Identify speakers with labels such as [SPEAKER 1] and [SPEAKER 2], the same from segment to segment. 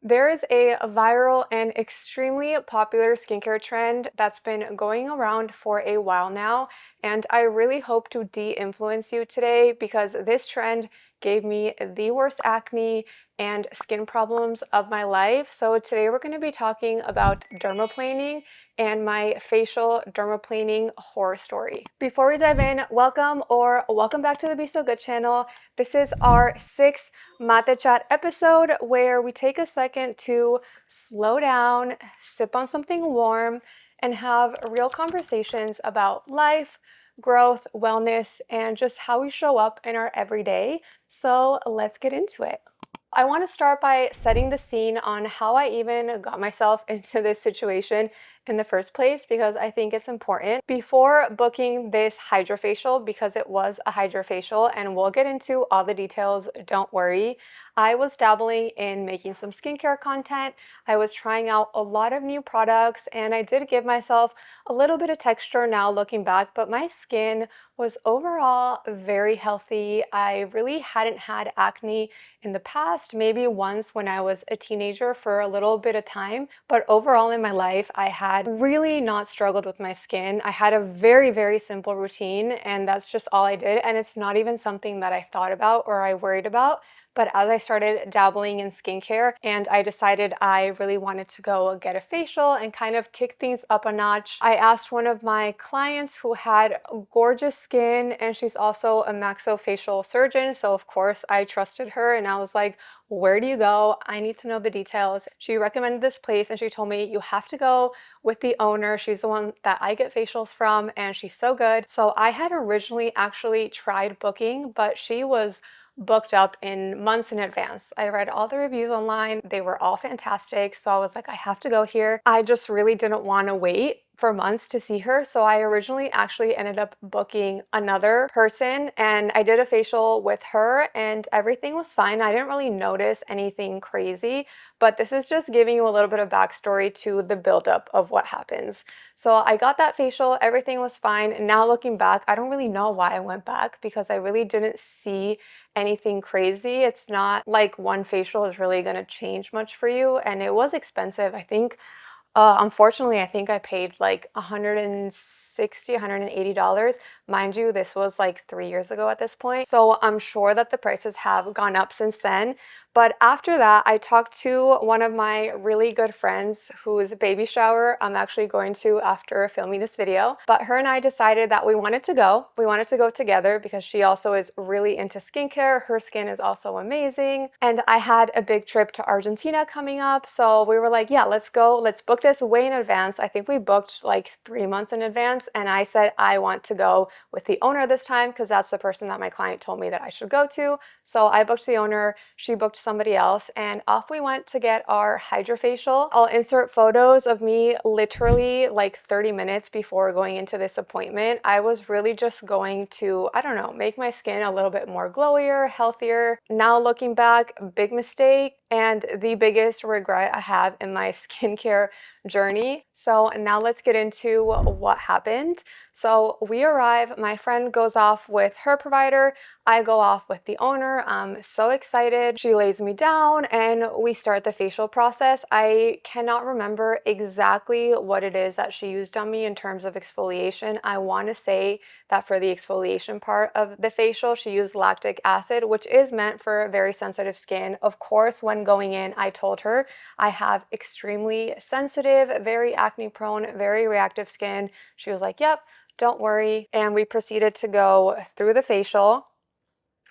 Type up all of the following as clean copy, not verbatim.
[SPEAKER 1] There is a viral and extremely popular skincare trend that's been going around for a while now, and I really hope to de-influence you today because this trend gave me the worst acne and skin problems of my life. So today we're going to be talking about dermaplaning and my facial dermaplaning horror story. Before we dive in, welcome back to the BeSoGuud channel. This is our sixth Mate Chat episode where we take a second to slow down, sip on something warm, and have real conversations about life, growth, wellness, and just how we show up in our everyday. So let's get into it. I want to start by setting the scene on how I even got myself into this situation in the first place because I think it's important. Before booking this hydrofacial, because it was a hydrofacial, and we'll get into all the details, don't worry, I was dabbling in making some skincare content. I was trying out a lot of new products, and I did give myself a little bit of texture now looking back, but my skin was overall very healthy. I really hadn't had acne in the past, maybe once when I was a teenager for a little bit of time, but overall in my life, I had really not struggled with my skin. I had a very, very simple routine, and that's just all I did, and it's not even something that I thought about or I worried about. But as I started dabbling in skincare and I decided I really wanted to go get a facial and kind of kick things up a notch, I asked one of my clients who had gorgeous skin, and she's also a maxillofacial surgeon. So of course I trusted her, and I was like, where do you go? I need to know the details. She recommended this place and she told me you have to go with the owner. She's the one that I get facials from and she's so good. So I had originally actually tried booking, but she was booked up in months in advance. I read all the reviews online. They were all fantastic. So I was like, I have to go here. I just really didn't want to wait for months to see her. So I originally actually ended up booking another person and I did a facial with her and everything was fine. I didn't really notice anything crazy, but this is just giving you a little bit of backstory to the buildup of what happens. So I got that facial, everything was fine. And now looking back, I don't really know why I went back because I really didn't see anything crazy. It's not like one facial is really going to change much for you. And it was expensive. I think unfortunately, I think I paid like $160, $180. Mind you, this was like 3 years ago at this point. So I'm sure that the prices have gone up since then. But after that, I talked to one of my really good friends whose baby shower I'm actually going to after filming this video. But her and I decided that we wanted to go. We wanted to go together because she also is really into skincare. Her skin is also amazing. And I had a big trip to Argentina coming up. So we were like, yeah, let's go. Let's book this way in advance. I think we booked like 3 months in advance. And I said, I want to go with the owner this time because that's the person that my client told me that I should go to. So I booked the owner, she booked somebody else, and off we went to get our hydrofacial. I'll insert photos of me literally like 30 minutes before going into this appointment. I was really just going to, I don't know, make my skin a little bit more glowier, healthier. Now looking back, big mistake and the biggest regret I have in my skincare journey. So now let's get into what happened. So we arrive, my friend goes off with her provider, I go off with the owner. I'm so excited. She lays me down and we start the facial process. I cannot remember exactly what it is that she used on me in terms of exfoliation. I want to say that for the exfoliation part of the facial, she used lactic acid, which is meant for very sensitive skin. Of course, when going in, I told her I have extremely sensitive, very acne prone, very reactive skin. She was like, yep, don't worry. And we proceeded to go through the facial.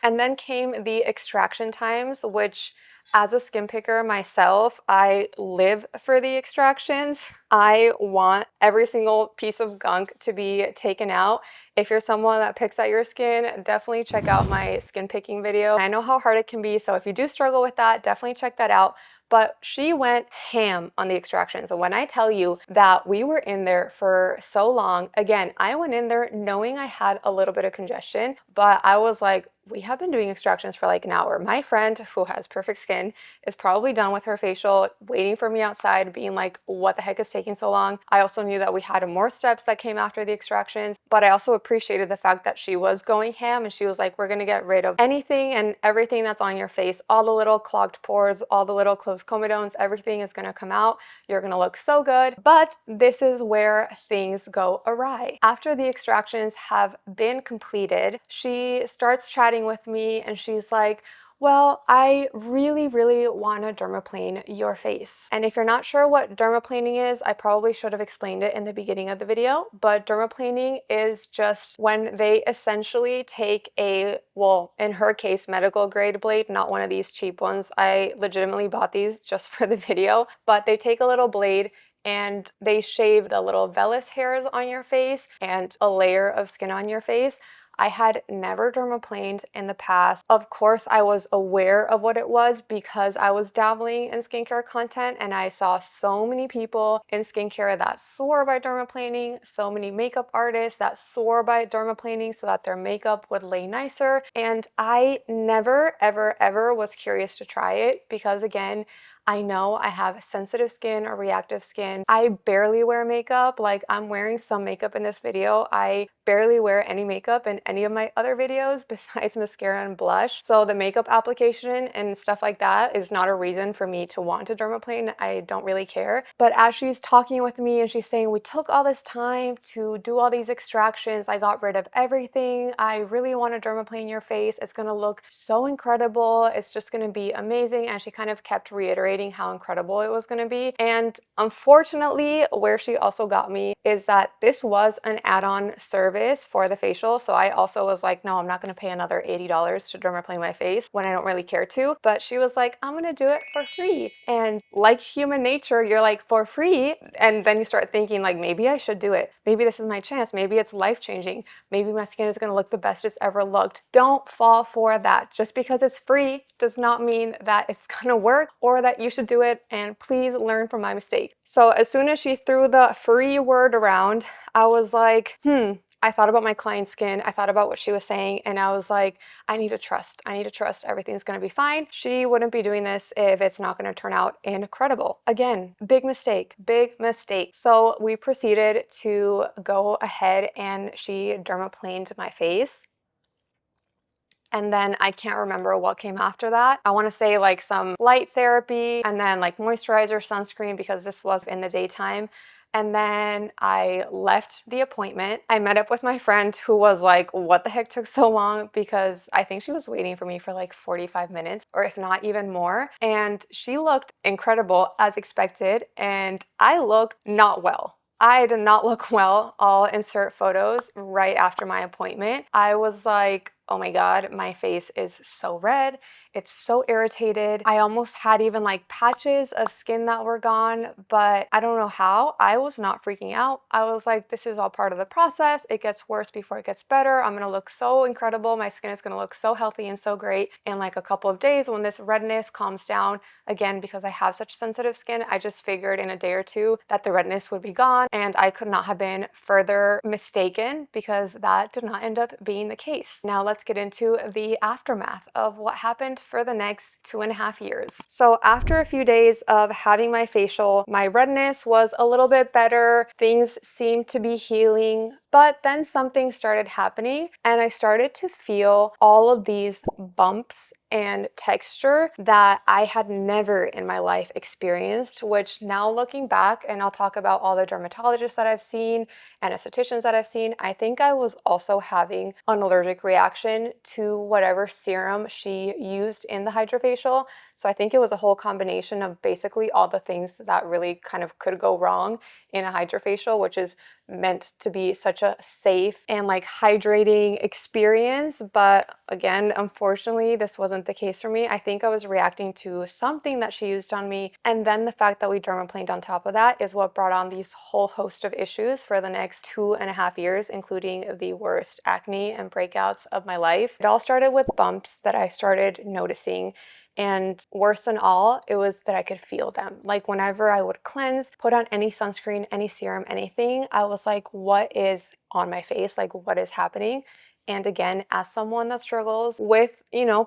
[SPEAKER 1] And then came the extraction times, which as a skin picker myself, I live for the extractions. I want every single piece of gunk to be taken out. If you're someone that picks at your skin, definitely check out my skin picking video. I know how hard it can be, so if you do struggle with that, definitely check that out. But she went ham on the extractions. And when I tell you that we were in there for so long, again, I went in there knowing I had a little bit of congestion, but I was like, we have been doing extractions for like an hour. My friend who has perfect skin is probably done with her facial, waiting for me outside, being like, what the heck is taking so long? I also knew that we had more steps that came after the extractions, but I also appreciated the fact that she was going ham and she was like, we're gonna get rid of anything and everything that's on your face, all the little clogged pores, all the little closed comedones, everything is gonna come out. You're gonna look so good. But this is where things go awry. After the extractions have been completed, she starts chatting with me and she's like, well, I really want to dermaplane your face. And if you're not sure what dermaplaning is, I probably should have explained it in the beginning of the video, but dermaplaning is just when they essentially take a, well, in her case, medical grade blade, not one of these cheap ones. I legitimately bought these just for the video, but they take a little blade and they shave the little vellus hairs on your face and a layer of skin on your face. I had never dermaplaned in the past. Of course, I was aware of what it was because I was dabbling in skincare content and I saw so many people in skincare that swore by dermaplaning, so many makeup artists that swore by dermaplaning so that their makeup would lay nicer. And I never, ever was curious to try it because, again, I know I have sensitive skin or reactive skin. I barely wear makeup. Like, I'm wearing some makeup in this video. I barely wear any makeup in any of my other videos besides mascara and blush. So the makeup application and stuff like that is not a reason for me to want to dermaplane. I don't really care. But as she's talking with me and she's saying, we took all this time to do all these extractions. I got rid of everything. I really want to dermaplane your face. It's going to look so incredible. It's just going to be amazing. And she kind of kept reiterating how incredible it was going to be. And unfortunately, where she also got me is that this was an add-on service for the facial. So I also was like, no, I'm not going to pay another $80 to dermaplane my face when I don't really care to. But she was like, I'm going to do it for free. And like human nature, you're like, for free. And then you start thinking like, maybe I should do it. Maybe this is my chance. Maybe it's life-changing. Maybe my skin is going to look the best it's ever looked. Don't fall for that. Just because it's free does not mean that it's going to work or that you should do it, and please learn from my mistake. So as soon as she threw the free word around, I was like, I thought about my client's skin. I thought about what she was saying, and I was like, I need to trust. I need to trust everything's going to be fine. She wouldn't be doing this if it's not going to turn out incredible. Again, big mistake, big mistake. So we proceeded to go ahead and she dermaplaned my face. And then I can't remember what came after that. I want to say like some light therapy and then like moisturizer, sunscreen, because this was in the daytime. And then I left the appointment. I met up with my friend who was like, what the heck took so long? Because I think she was waiting for me for like 45 minutes or if not even more. And she looked incredible as expected. And I looked not well. I did not look well. I'll insert photos right after my appointment. I was like, oh my God, my face is so red. It's so irritated. I almost had even like patches of skin that were gone, but I don't know how. I was not freaking out. I was like, this is all part of the process. It gets worse before it gets better. I'm gonna look so incredible. My skin is gonna look so healthy and so great in like a couple of days when this redness calms down. Again, because I have such sensitive skin, I just figured in a day or two that the redness would be gone, and I could not have been further mistaken because that did not end up being the case. Now let's get into the aftermath of what happened for the next 2.5 years. So after a few days of having my facial, my redness was a little bit better. Things seemed to be healing, but then something started happening and I started to feel all of these bumps and texture that I had never in my life experienced, which now looking back, and I'll talk about all the dermatologists that I've seen and estheticians that I've seen, I think I was also having an allergic reaction to whatever serum she used in the Hydrofacial. So I think it was a whole combination of basically all the things that really kind of could go wrong in a Hydrofacial, which is meant to be such a safe and like hydrating experience. But again, unfortunately, this wasn't the case for me. I think I was reacting to something that she used on me. And then the fact that we dermaplaned on top of that is what brought on these whole host of issues for the next 2.5 years, including the worst acne and breakouts of my life. It all started with bumps that I started noticing. And worse than all, it was that I could feel them. Like whenever I would cleanse, put on any sunscreen, any serum, anything, I was like, what is on my face? Like, what is happening? And again, as someone that struggles with,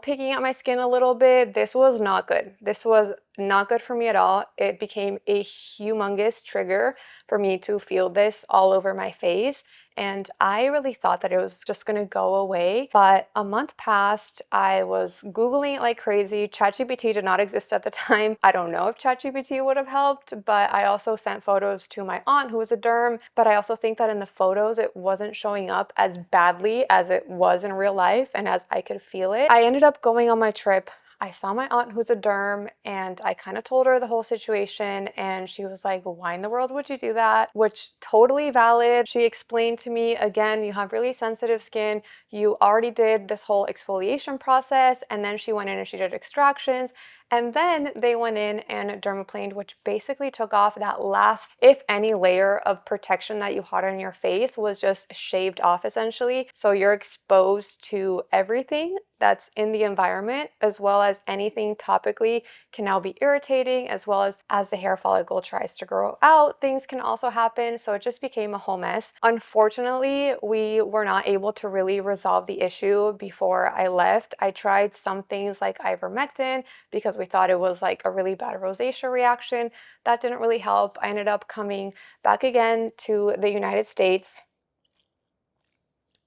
[SPEAKER 1] picking at my skin a little bit, this was not good. This was not good for me at all. It became a humongous trigger for me to feel this all over my face. And I really thought that it was just gonna go away. But a month passed, I was Googling it like crazy. ChatGPT did not exist at the time. I don't know if ChatGPT would have helped, but I also sent photos to my aunt who was a derm. But I also think that in the photos, it wasn't showing up as badly as it was in real life and as I could feel it. I ended up going on my trip. I saw my aunt who's a derm and I kind of told her the whole situation, and she was like, why in the world would you do that? Which totally valid. She explained to me, again, you have really sensitive skin. You already did this whole exfoliation process, and then she went in and she did extractions. And then they went in and dermaplaned, which basically took off that last, if any, layer of protection that you had on your face was just shaved off essentially. So you're exposed to everything that's in the environment, as well as anything topically can now be irritating, as well as the hair follicle tries to grow out, things can also happen. So it just became a whole mess. Unfortunately, we were not able to really resolve the issue before I left. I tried some things like ivermectin because we thought it was like a really bad rosacea reaction. That didn't really help. I ended up coming back again to the United States,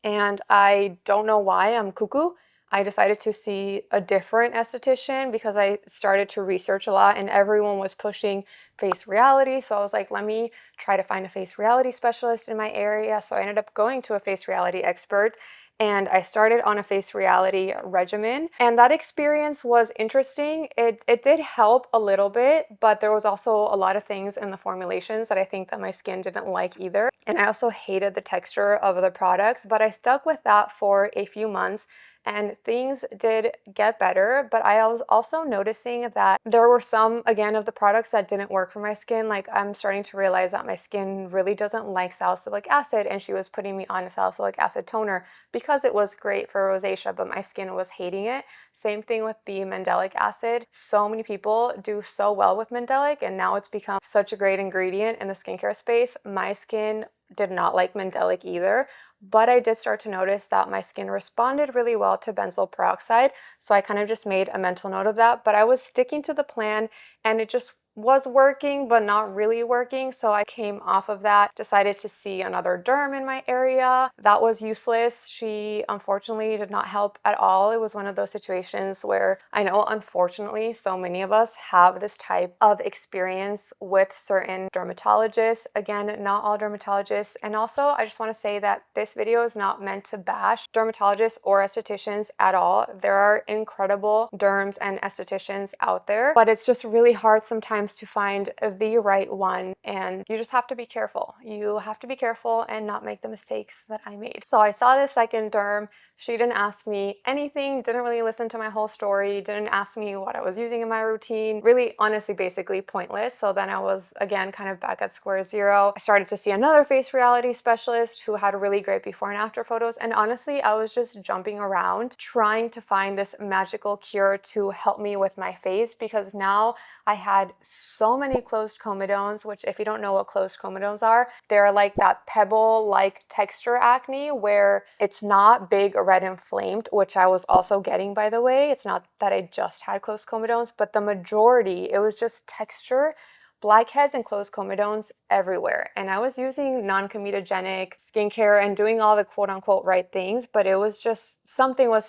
[SPEAKER 1] and I don't know why I'm cuckoo. I decided to see a different esthetician because I started to research a lot and everyone was pushing face reality. So I was like, let me try to find a face reality specialist in my area. So I ended up going to a face reality expert, and I started on a face reality regimen. And that experience was interesting. It did help a little bit, but there was also a lot of things in the formulations that I think that my skin didn't like either. And I also hated the texture of the products, but I stuck with that for a few months and things did get better. But I was also noticing that there were some, again, of the products that didn't work for my skin. Like, I'm starting to realize that my skin really doesn't like salicylic acid, and she was putting me on a salicylic acid toner because it was great for rosacea, but my skin was hating it. Same thing with the mandelic acid. So many people do so well with mandelic, and now it's become such a great ingredient in the skincare space. My skin did not like mandelic either, but I did start to notice that my skin responded really well to benzoyl peroxide. So I kind of just made a mental note of that, but I was sticking to the plan and it just was working, but not really working. So I came off of that, decided to see another derm in my area. That was useless. She unfortunately did not help at all. It was one of those situations where I know, unfortunately, so many of us have this type of experience with certain dermatologists. Again, not all dermatologists. And also, I just want to say that this video is not meant to bash dermatologists or estheticians at all. There are incredible derms and estheticians out there, but it's just really hard sometimes to find the right one, and you just have to be careful. You have to be careful and not make the mistakes that I made. So I saw this second derm. She didn't ask me anything, didn't really listen to my whole story, didn't ask me what I was using in my routine. Really, honestly, basically pointless. So then I was, again, kind of back at square zero. I started to see another face reality specialist who had really great before and after photos. And honestly, I was just jumping around trying to find this magical cure to help me with my face, because now I had so many closed comedones, which, if you don't know what closed comedones are, they're like that pebble-like texture acne where it's not big, red, inflamed, which I was also getting, by the way. It's not that I just had closed comedones, but the majority, it was just texture, blackheads and closed comedones everywhere. And I was using non-comedogenic skincare and doing all the quote-unquote right things, but it was just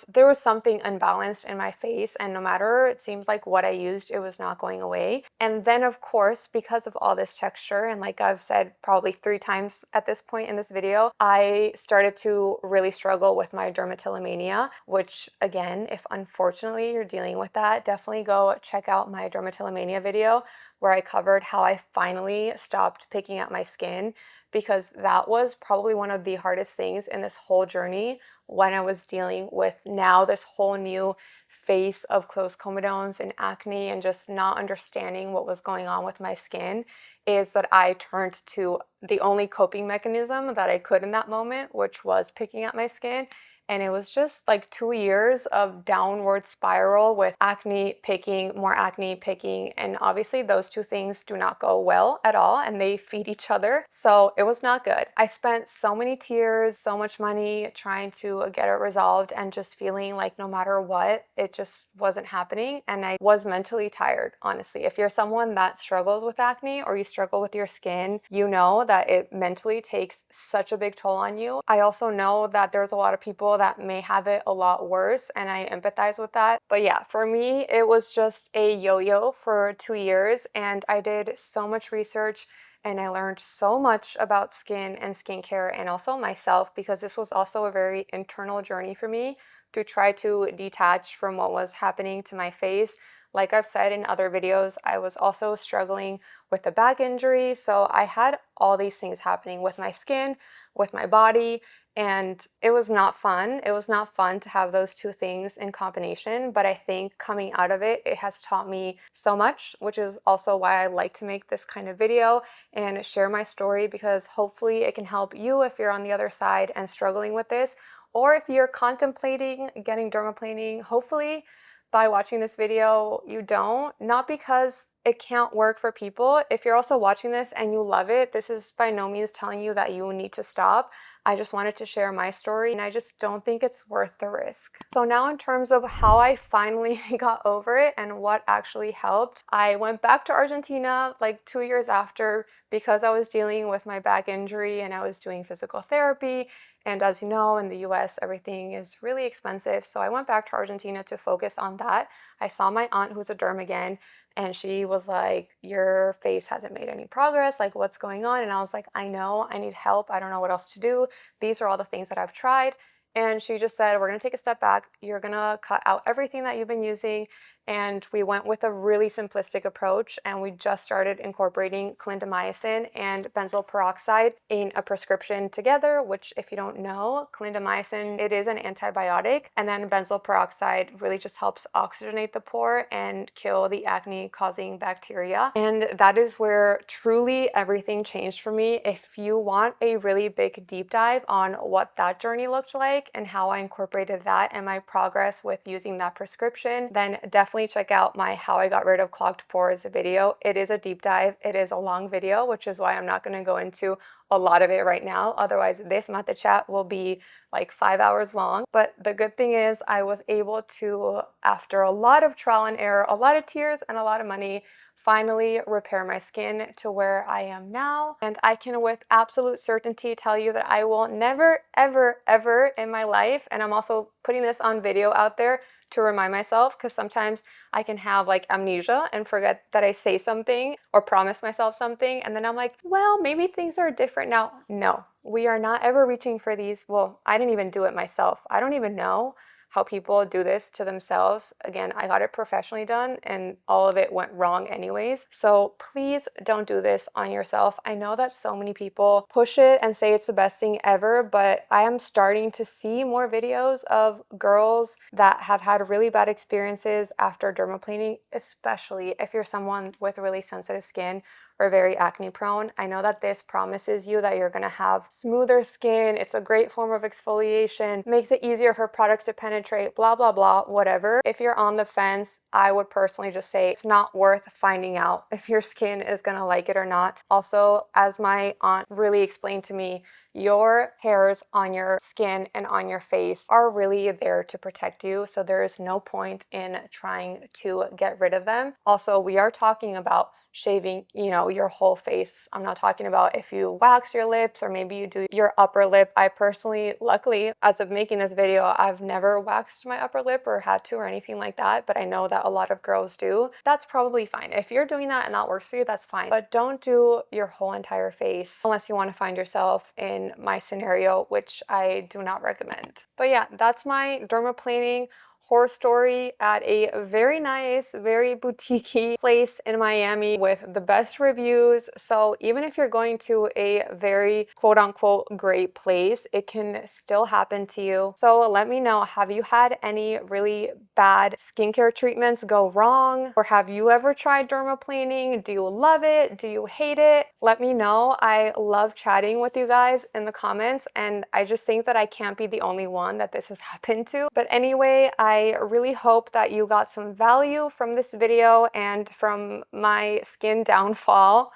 [SPEAKER 1] there was something unbalanced in my face, and no matter, it seems like, what I used, it was not going away. And then, of course, because of all this texture, and like I've said probably 3 times at this point in this video, I started to really struggle with my dermatillomania, which, again, if unfortunately you're dealing with that, definitely go check out my dermatillomania video where I covered how I finally stopped picking at my skin, because that was probably one of the hardest things in this whole journey when I was dealing with now this whole new face of closed comedones and acne and just not understanding what was going on with my skin, is that I turned to the only coping mechanism that I could in that moment, which was picking at my skin. And it was just like 2 years of downward spiral with acne picking, more acne picking. And obviously those two things do not go well at all and they feed each other. So it was not good. I spent so many tears, so much money trying to get it resolved and just feeling like no matter what, it just wasn't happening. And I was mentally tired, honestly. If you're someone that struggles with acne or you struggle with your skin, you know that it mentally takes such a big toll on you. I also know that there's a lot of people that may have it a lot worse, and I empathize with that. But yeah, for me, it was just a yo-yo for 2 years, and I did so much research and I learned so much about skin and skincare and also myself, because this was also a very internal journey for me to try to detach from what was happening to my face. Like I've said in other videos, I was also struggling with a back injury. So I had all these things happening with my skin, with my body, and it was not fun. It was not fun to have those two things in combination, but I think coming out of it, it has taught me so much, which is also why I like to make this kind of video and share my story, because hopefully it can help you if you're on the other side and struggling with this, or if you're contemplating getting dermaplaning. Hopefully by watching this video you don't, not because it can't work for people. If you're also watching this and you love it, this is by no means telling you that you need to stop. I just wanted to share my story and I just don't think it's worth the risk. So now in terms of how I finally got over it and what actually helped, I went back to Argentina like 2 years after, because I was dealing with my back injury and I was doing physical therapy. And as you know, in the US, everything is really expensive. So I went back to Argentina to focus on that. I saw my aunt, who's a derm again, and she was like, your face hasn't made any progress. Like, what's going on? And I was like, I know, I need help. I don't know what else to do. These are all the things that I've tried. And she just said, we're going to take a step back. You're going to cut out everything that you've been using. And we went with a really simplistic approach, and we just started incorporating clindamycin and benzoyl peroxide in a prescription together, which if you don't know, clindamycin, it is an antibiotic, and then benzoyl peroxide really just helps oxygenate the pore and kill the acne causing bacteria. And that is where truly everything changed for me. If you want a really big deep dive on what that journey looked like and how I incorporated that and my progress with using that prescription, then definitely check out my How I Got Rid of Clogged Pores video. It is a deep dive. It is a long video, which is why I'm not going to go into a lot of it right now. Otherwise, this mate chat will be like 5 hours long. But the good thing is I was able to, after a lot of trial and error, a lot of tears and a lot of money, finally repair my skin to where I am now. And I can with absolute certainty tell you that I will never, ever, ever in my life, and I'm also putting this on video out there to remind myself, because sometimes I can have like amnesia and forget that I say something or promise myself something, and then I'm like, well, maybe things are different now. No, we are not ever reaching for these. Well, I didn't even do it myself. I don't even know how people do this to themselves. Again, I got it professionally done and all of it went wrong anyways. So please don't do this on yourself. I know that so many people push it and say it's the best thing ever, but I am starting to see more videos of girls that have had really bad experiences after dermaplaning, especially if you're someone with really sensitive skin or very acne prone. I know that this promises you that you're gonna have smoother skin. It's a great form of exfoliation, makes it easier for products to penetrate, blah, blah, blah, whatever. If you're on the fence, I would personally just say it's not worth finding out if your skin is gonna like it or not. Also, as my aunt really explained to me, your hairs on your skin and on your face are really there to protect you, so there is no point in trying to get rid of them. Also, we are talking about shaving, your whole face. I'm not talking about if you wax your lips or maybe you do your upper lip. I personally, luckily, as of making this video, I've never waxed my upper lip or had to or anything like that, but I know that a lot of girls do. That's probably fine. If you're doing that and that works for you, that's fine. But don't do your whole entire face unless you want to find yourself in my scenario, which I do not recommend. But yeah, that's my dermaplaning. horror story at a very nice, very boutique-y place in Miami with the best reviews. So even if you're going to a very quote-unquote great place, it can still happen to you. So let me know, have you had any really bad skincare treatments go wrong? Or have you ever tried dermaplaning? Do you love it? Do you hate it? Let me know. I love chatting with you guys in the comments, and I just think that I can't be the only one that this has happened to. But anyway, I really hope that you got some value from this video and from my skin downfall.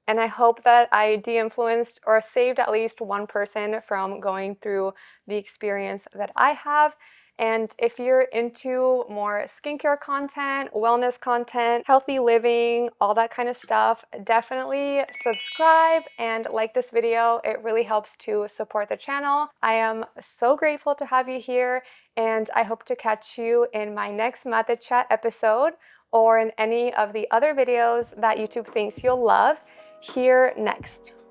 [SPEAKER 1] And I hope that I de-influenced or saved at least one person from going through the experience that I have. And if you're into more skincare content, wellness content, healthy living, all that kind of stuff, definitely subscribe and like this video. It really helps to support the channel. I am so grateful to have you here, and I hope to catch you in my next Method Chat episode or in any of the other videos that YouTube thinks you'll love here next.